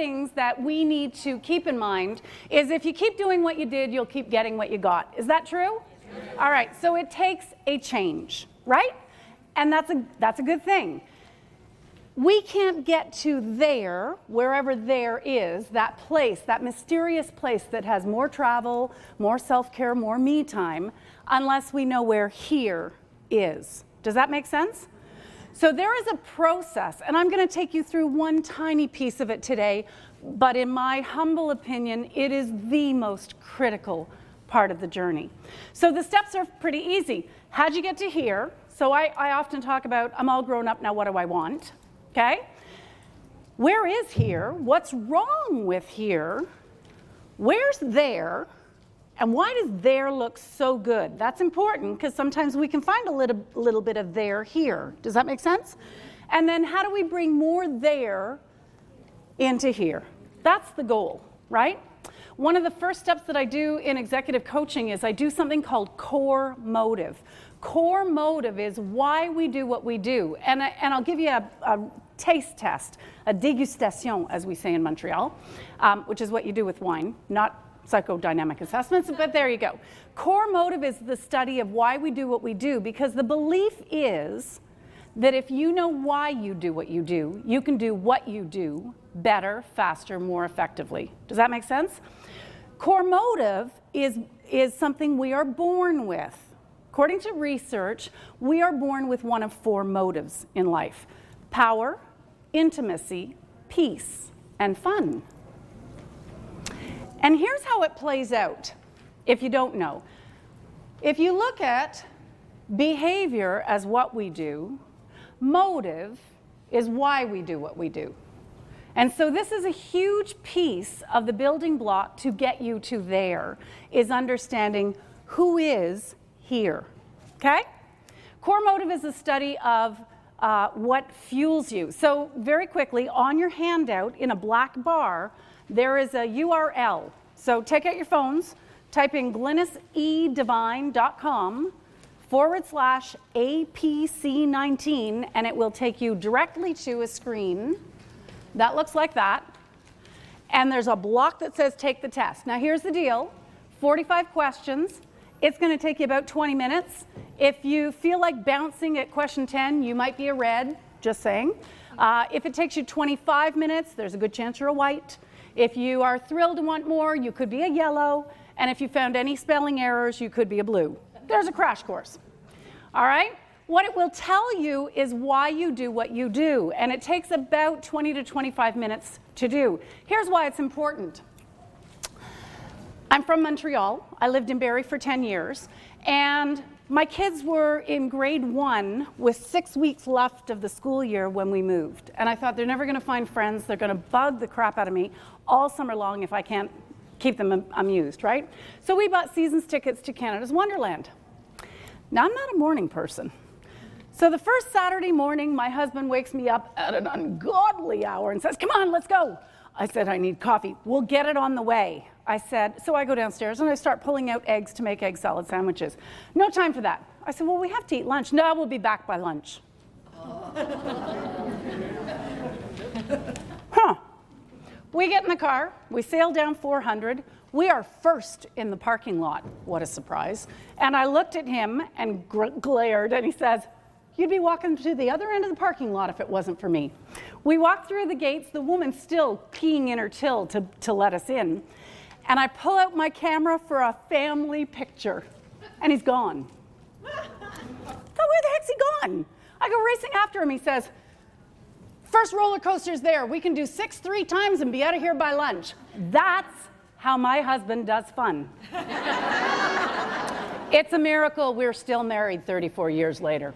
things that we need to keep in mind is if you keep doing what you did, you'll keep getting what you got. Is that true? All right, so it takes a change, right? And that's a good thing. We can't get to there, wherever there is, that place, that mysterious place that has more travel, more self-care, more me time, unless we know where here is. Does that make sense? So there is a process, and I'm going to take you through one tiny piece of it today, but in my humble opinion, it is the most critical part of the journey. So the steps are pretty easy. How'd you get to here? So I often talk about, I'm all grown up now, what do I want? Okay? Where is here? What's wrong with here? Where's there? And why does there look so good? That's important because sometimes we can find a little bit of there here. Does that make sense? And then how do we bring more there into here? That's the goal, right? One of the first steps that I do in executive coaching is I do something called core motive. Core motive is why we do what we do. And I'll give you a taste test, a dégustation, as we say in Montreal, which is what you do with wine, not psychodynamic assessments, but there you go. Core motive is the study of why we do what we do, because the belief is that if you know why you do what you do, you can do what you do better, faster, more effectively. Does that make sense? Core motive is something we are born with. According to research, we are born with one of 4 motives in life: power, intimacy, peace, and fun. And here's how it plays out, if you don't know. If you look at behavior as what we do, motive is why we do what we do. And so this is a huge piece of the building block to get you to there, is understanding who is here, okay? Core motive is a study of what fuels you. So very quickly, on your handout in a black bar, there is a URL. So take out your phones, type in GlynisEdivine.com/APC19, and it will take you directly to a screen that looks like that. And there's a block that says take the test. Now here's the deal, 45 questions. It's going to take you about 20 minutes. If you feel like bouncing at question 10, you might be a red, just saying. If it takes you 25 minutes, there's a good chance you're a white. If you are thrilled and want more, you could be a yellow. And if you found any spelling errors, you could be a blue. There's a crash course. All right? What it will tell you is why you do what you do. And it takes about 20 to 25 minutes to do. Here's why it's important. I'm from Montreal. I lived in Barrie for 10 years. And my kids were in grade 1 with 6 weeks left of the school year when we moved. And I thought, they're never going to find friends. They're going to bug the crap out of me all summer long if I can't keep them amused, right? So we bought season's tickets to Canada's Wonderland. Now, I'm not a morning person. So the first Saturday morning, my husband wakes me up at an ungodly hour and says, come on, let's go. I said, I need coffee. We'll get it on the way. I said, so I go downstairs and I start pulling out eggs to make egg salad sandwiches. No time for that. I said, well, we have to eat lunch. No, we'll be back by lunch. Huh. We get in the car. We sail down 400. We are first in the parking lot. What a surprise. And I looked at him and glared, and he says, you'd be walking to the other end of the parking lot if it wasn't for me. We walked through the gates, the woman still keying in her till to let us in. And I pull out my camera for a family picture, and he's gone. So where the heck's he gone? I go racing after him. He says, first roller coaster's there. We can do 6 3 times and be out of here by lunch. That's how my husband does fun. It's a miracle we're still married 34 years later.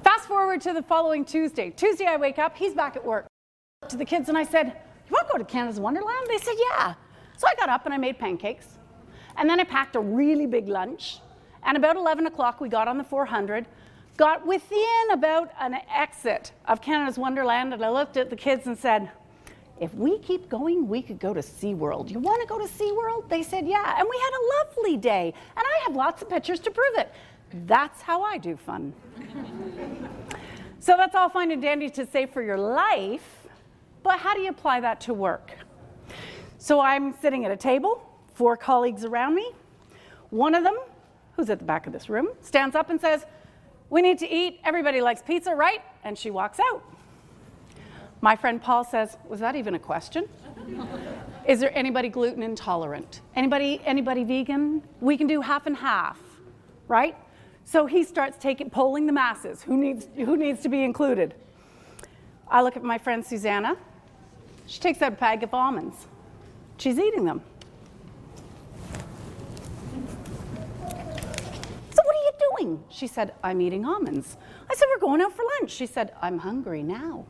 Fast forward to the following Tuesday. Tuesday I wake up, he's back at work. To the kids and I said, you want to go to Canada's Wonderland? They said, yeah. So I got up and I made pancakes. And then I packed a really big lunch. And about 11 o'clock we got on the 400, got within about an exit of Canada's Wonderland, and I looked at the kids and said, if we keep going, we could go to SeaWorld. You want to go to SeaWorld? They said, yeah. And we had a lovely day. And I have lots of pictures to prove it. That's how I do fun. So that's all fine and dandy to say for your life, But how do you apply that to work? So I'm sitting at a table, 4 colleagues around me. One of them, who's at the back of this room, stands up and says, "We need to eat. Everybody likes pizza, right?" And she walks out. My friend Paul says, "Was that even a question? Is there anybody gluten intolerant? Anybody vegan? We can do half and half, right?" So he starts polling the masses. Who needs to be included? I look at my friend Susanna. She takes out a bag of almonds. She's eating them. "So what are you doing?" She said, "I'm eating almonds." I said, "We're going out for lunch." She said, "I'm hungry now."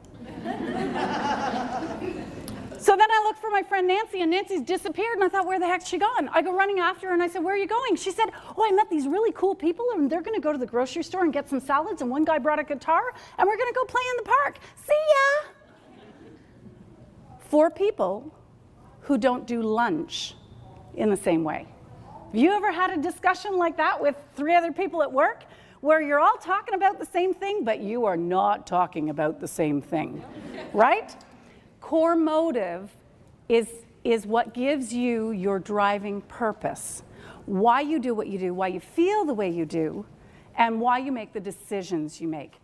So then I looked for my friend Nancy, and Nancy's disappeared, and I thought, where the heck's she gone? I go running after her, and I said, "Where are you going?" She said, "Oh, I met these really cool people, and they're going to go to the grocery store and get some salads, and one guy brought a guitar, and we're going to go play in the park. See ya!" 4 people who don't do lunch in the same way. Have you ever had a discussion like that with 3 other people at work, where you're all talking about the same thing, but you are not talking about the same thing, right? Core motive is what gives you your driving purpose, why you do what you do, why you feel the way you do, and why you make the decisions you make.